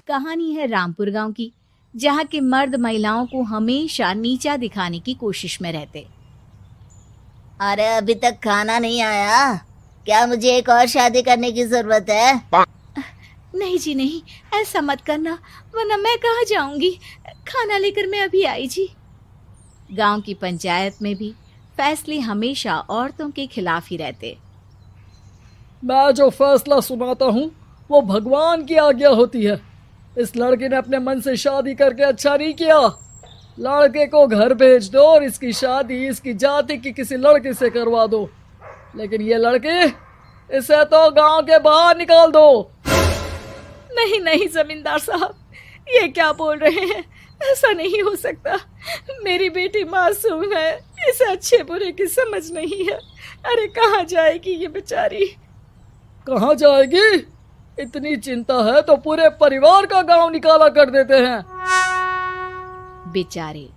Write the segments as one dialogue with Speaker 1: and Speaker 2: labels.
Speaker 1: कहानी है रामपुर गांव की, जहां के मर्द महिलाओं को हमेशा नीचा दिखाने की कोशिश में रहते।
Speaker 2: अरे अभी तक खाना नहीं आया क्या? मुझे एक और शादी करने की जरूरत है।
Speaker 1: नहीं जी नहीं, ऐसा मत करना, वरना मैं कहाँ जाऊंगी। खाना लेकर मैं अभी आई जी। गांव की पंचायत में भी फैसले हमेशा औरतों के खिलाफ ही रहते।
Speaker 3: मैं जो फैसला सुनाता हूँ वो भगवान की आज्ञा होती है। इस लड़के ने अपने मन से शादी करके अच्छा नहीं किया। लड़के को घर भेज दो और इसकी शादी इसकी जाति की किसी लड़के से करवा दो। लेकिन ये लड़की, इसे तो गांव के बाहर निकाल दो।
Speaker 1: नहीं नहीं जमींदार साहब, ये क्या बोल रहे हैं? ऐसा नहीं हो सकता। मेरी बेटी मासूम है, इसे अच्छे बुरे की समझ नहीं है। अरे कहाँ जाएगी ये बेचारी?
Speaker 3: कहाँ जाएगी? इतनी चिंता है तो पूरे परिवार का गांव निकाला कर देते हैं।
Speaker 1: बेचारे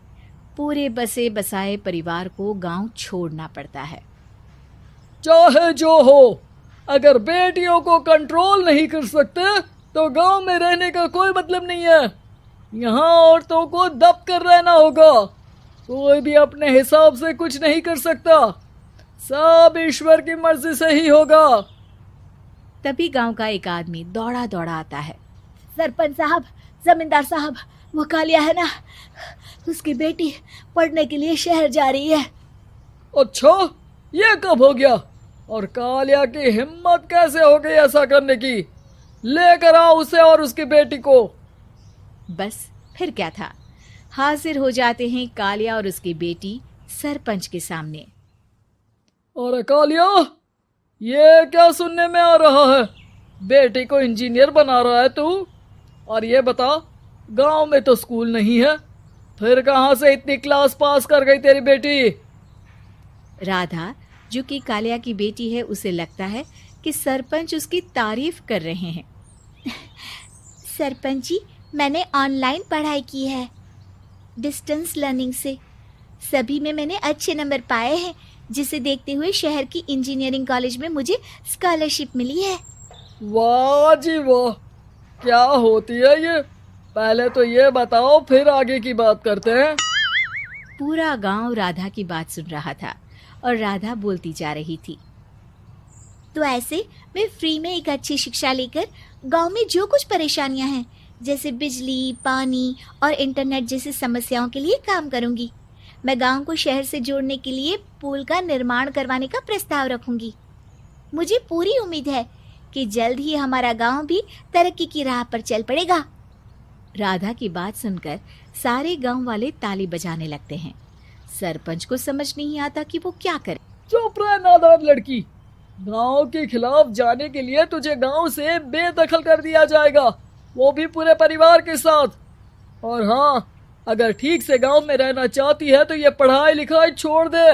Speaker 1: पूरे बसे बसाए परिवार को गांव छोड़ना पड़ता है।
Speaker 3: चाहे जो हो, अगर बेटियों को कंट्रोल नहीं कर सकते तो गांव में रहने का कोई मतलब नहीं है। यहाँ औरतों को दब कर रहना होगा। कोई भी अपने हिसाब से कुछ नहीं कर सकता, सब ईश्वर की मर्जी से ही होगा।
Speaker 1: तभी गांव का एक आदमी दौड़ा दौड़ा आता है। सरपंच साहब, जमींदार साहब, वो कालिया है ना, उसकी बेटी पढ़ने के लिए शहर जा रही है।
Speaker 3: अच्छा, ये कब हो गया? और कालिया की हिम्मत कैसे हो गई ऐसा करने की? लेकर आओ उसे और उसकी बेटी को।
Speaker 1: बस फिर क्या था, हाजिर हो जाते हैं कालिया और उसकी बेटी सरपंच के सामने।
Speaker 3: अरे कालिया, ये क्या सुनने में आ रहा है? बेटी को इंजीनियर बना रहा है तू? और ये बता, गांव में तो स्कूल नहीं है, फिर कहां से इतनी क्लास पास कर गई तेरी बेटी?
Speaker 1: राधा, जो कि कालिया की बेटी है, उसे लगता है कि सरपंच उसकी तारीफ कर रहे हैं। सरपंच जी, मैंने ऑनलाइन पढ़ाई की है, डिस्टेंस लर्निंग से। सभी में मैंने अच्छे नंबर पाए हैं, जिसे देखते हुए शहर की इंजीनियरिंग कॉलेज में मुझे स्कॉलरशिप मिली है।
Speaker 3: वाह जी वाह, क्या होती है ये? पहले तो ये बताओ, फिर आगे की बात करते हैं।
Speaker 1: पूरा गांव राधा की बात सुन रहा था और राधा बोलती जा रही थी। तो ऐसे मैं फ्री में एक अच्छी शिक्षा लेकर गांव में जो कुछ परेशानियां हैं, जैसे बिजली, पानी और इंटरनेट जैसी समस्याओं के लिए काम करूंगी। मैं गांव को शहर से जोड़ने के लिए पुल का निर्माण करवाने का प्रस्ताव रखूंगी। मुझे पूरी उम्मीद है कि जल्द ही हमारा गांव भी तरक्की की राह पर चल पड़ेगा। राधा की बात सुनकर सारे गांव वाले ताली बजाने लगते हैं। सरपंच को समझ नहीं आता कि वो क्या करे।
Speaker 3: चुप रह नादान लड़की, गांव के खिलाफ जाने के लिए तुझे गांव से बेदखल कर दिया जाएगा, वो भी पूरे परिवार के साथ। और हाँ, अगर ठीक से गांव में रहना चाहती है तो ये पढ़ाई लिखाई छोड़ दे।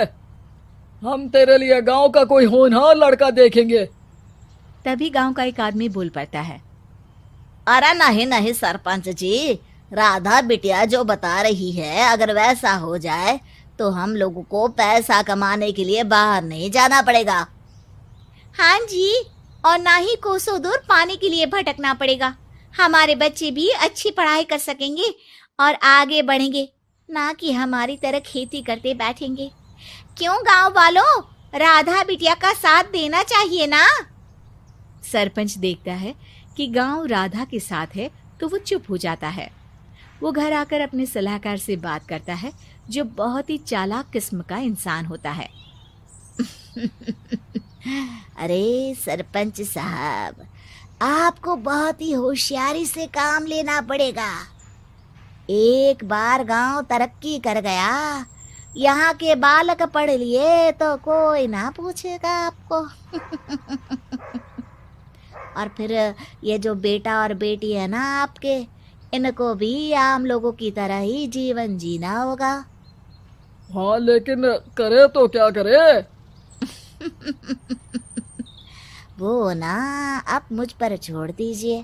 Speaker 3: हम तेरे लिए गांव का कोई होनहार लड़का देखेंगे।
Speaker 1: तभी गांव का एक आदमी बोल पड़ता है।
Speaker 2: अरे नहीं नहीं सरपंच जी, राधा बिटिया जो बता रही है, अगर वैसा हो जाए तो हम लोगों को पैसा कमाने के लिए बाहर नहीं जाना पड़ेगा।
Speaker 1: हाँ जी, और ना ही कोसों दूर पानी के लिए भटकना पड़ेगा। हमारे बच्चे भी अच्छी पढ़ाई कर सकेंगे और आगे बढ़ेंगे, ना कि हमारी तरह खेती करते बैठेंगे। क्यों गांव वालों, राधा बिटिया का साथ देना चाहिए ना। सरपंच देखता है कि गांव राधा के साथ है तो वो चुप हो जाता है। वो घर आकर अपने सलाहकार से बात करता है, जो बहुत ही चालाक किस्म का इंसान होता है।
Speaker 2: अरे सरपंच साहब, आपको बहुत ही होशियारी से काम लेना पड़ेगा। एक बार गांव तरक्की कर गया, यहाँ के बालक पढ़ लिए तो कोई ना पूछेगा आपको। और फिर ये जो बेटा और बेटी है ना आपके, इनको भी आम लोगों की तरह ही जीवन जीना होगा।
Speaker 3: हाँ, लेकिन करे तो क्या करे?
Speaker 2: वो ना आप मुझ पर छोड़ दीजिए,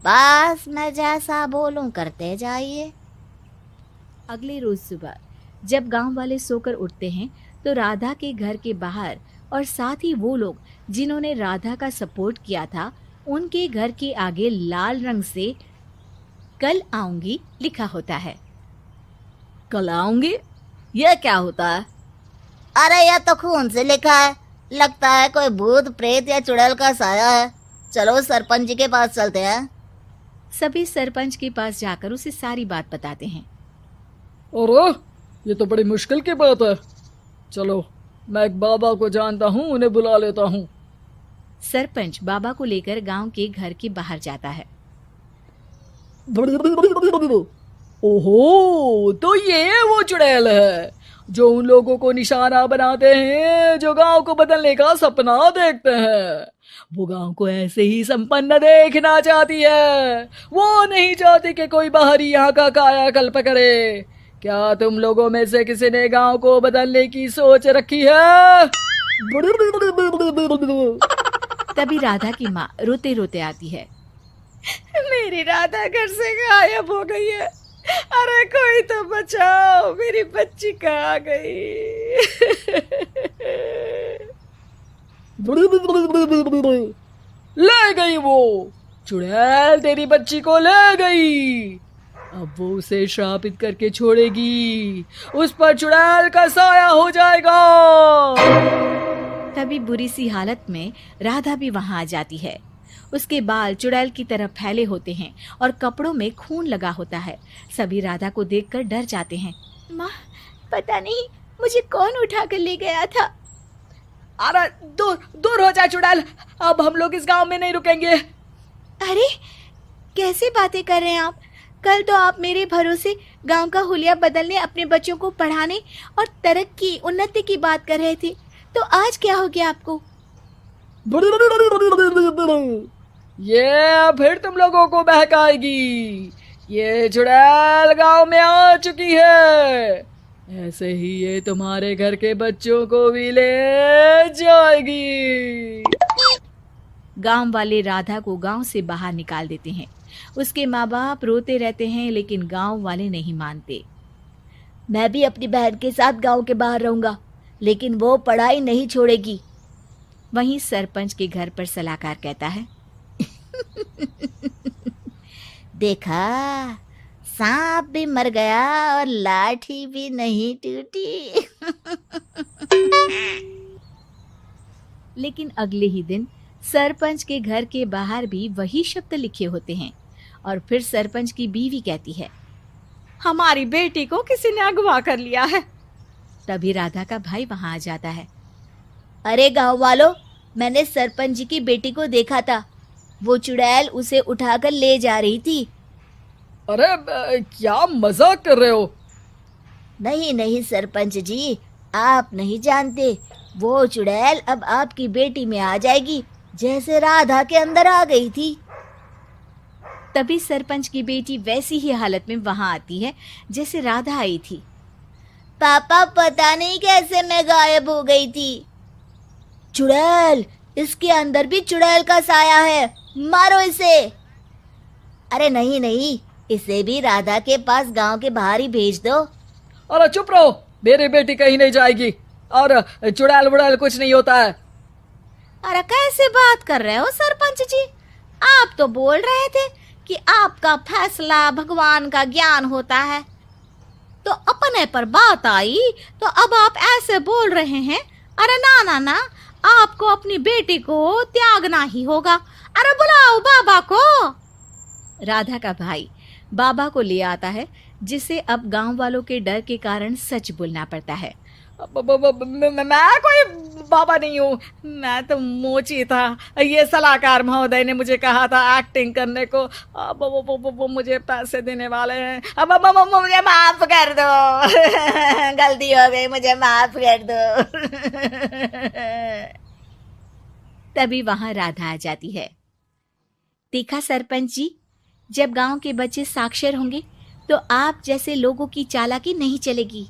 Speaker 2: बस मैं जैसा बोलूं करते जाइए।
Speaker 1: अगले रोज सुबह जब गांव वाले सोकर उठते हैं तो राधा के घर के बाहर और साथ ही वो लोग जिन्होंने राधा का सपोर्ट किया था, उनके घर के आगे लाल रंग से कल आऊंगी लिखा होता है।
Speaker 4: कल आऊंगी, यह क्या होता है?
Speaker 2: अरे यह तो खून से लिखा है, लगता है कोई भूत प्रेत या चुड़ैल का साया है। चलो सरपंच जी के पास चलते हैं।
Speaker 1: सभी सरपंच के पास जाकर उसे सारी बात बताते हैं।
Speaker 3: अरे ये तो बड़ी मुश्किल की बात है। चलो मैं एक बाबा को जानता हूँ, उन्हें बुला लेता हूँ।
Speaker 1: सरपंच बाबा को लेकर गांव के घर के बाहर जाता है।
Speaker 3: ओहो, तो ये वो चुड़ैल है जो उन लोगों को निशाना बनाते हैं जो गांव को बदलने का सपना देखते हैं। वो गांव को ऐसे ही संपन्न देखना चाहती है, वो नहीं चाहती कि कोई बाहरी यहाँ का कायाकल्प करे। क्या तुम लोगों में से किसी ने गांव को बदलने की सोच रखी है?
Speaker 1: तभी राधा की माँ रोते रोते आती है।
Speaker 4: मेरी राधा घर से गायब हो गई है। अरे कोई तो बचाओ, मेरी बच्ची कहाँ गई?
Speaker 3: ले गई वो चुड़ैल, तेरी बच्ची को ले गई। अब वो उसे श्रापित करके छोड़ेगी, उस पर चुड़ैल का साया हो जाएगा।
Speaker 1: तभी बुरी सी हालत में राधा भी वहां आ जाती है। उसके बाल चुड़ैल की तरह फैले होते हैं और कपड़ों में खून लगा होता है। सभी राधा को देखकर डर जाते हैं।
Speaker 4: माँ, पता नहीं मुझे कौन उठा कर ले गया था।
Speaker 3: अरे दूर दूर हो जा चुड़ैल, अब हम लोग इस गांव में नहीं रुकेंगे।
Speaker 4: अरे कैसे बातें कर रहे हैं आप? कल तो आप मेरे भरोसे गांव का हुलिया बदलने, अपने बच्चों को पढ़ाने और तरक्की उन्नति की बात कर रहे थे, तो आज क्या हो गया आपको?
Speaker 3: ये फिर तुम लोगों को बहकाएगी। ये चुड़ैल गांव में आ चुकी है, ऐसे ही ये तुम्हारे घर के बच्चों को भी ले जाएगी।
Speaker 1: गांव वाले राधा को गांव से बाहर निकाल देते हैं। उसके माँ बाप रोते रहते हैं, लेकिन गांव वाले नहीं मानते।
Speaker 2: मैं भी अपनी बहन के साथ गांव के बाहर रहूंगा, लेकिन वो पढ़ाई नहीं छोड़ेगी।
Speaker 1: वहीं सरपंच के घर पर सलाहकार कहता है।
Speaker 2: देखा, सांप भी मर गया और लाठी भी नहीं टूटी।
Speaker 1: लेकिन अगले ही दिन सरपंच के घर के बाहर भी वही शब्द लिखे होते हैं। और फिर सरपंच की बीवी कहती है,
Speaker 4: हमारी बेटी को किसी ने अगवा कर लिया है।
Speaker 1: तभी राधा का भाई वहां आ जाता है।
Speaker 2: अरे गांव वालों, मैंने सरपंच जी की बेटी को देखा था। वो चुड़ैल उसे उठाकर ले जा रही थी।
Speaker 3: अरे क्या मजाक कर रहे हो?
Speaker 2: नहीं नहीं सरपंच जी, आप नहीं जानते। वो चुड़ैल अब आपकी बेटी में आ जाएगी, जैसे राधा के अंदर आ गई थी।
Speaker 1: तभी सरपंच की बेटी वैसी ही हालत में वहां आती है जैसे राधा आई थी।
Speaker 2: पापा, पता नहीं कैसे मैं गायब हो गई थी। चुड़ैल, इसके अंदर भी चुड़ैल का साया है, मारो इसे। अरे नहीं नहीं, इसे भी राधा के पास गांव के बाहर ही भेज दो।
Speaker 3: अरे चुप रहो, मेरी बेटी कहीं नहीं जाएगी और चुड़ैल वुड़ैल कुछ नहीं होता है।
Speaker 4: अरे कैसे बात कर रहे हो सरपंच जी? आप तो बोल रहे थे कि आपका फैसला भगवान का ज्ञान होता है, तो अपने पर बात आई तो अब आप ऐसे बोल रहे हैं। अरे ना ना ना, आपको अपनी बेटी को त्यागना ही होगा। अरे बुलाओ बाबा को।
Speaker 1: राधा का भाई बाबा को ले आता है, जिसे अब गांव वालों के डर के कारण सच बोलना पड़ता है।
Speaker 3: मैं कोई बाबा नहीं हूँ, मैं तो मोची था। ये सलाहकार महोदय ने मुझे कहा था एक्टिंग करने को। अब वो मुझे पैसे देने वाले हैं। अब मुझे माफ कर दो।
Speaker 2: गलती हो गई, मुझे माफ कर दो।
Speaker 1: तभी वहां राधा आ जाती है। देखा सरपंच जी, जब गांव के बच्चे साक्षर होंगे तो आप जैसे लोगों की चालाकी नहीं चलेगी।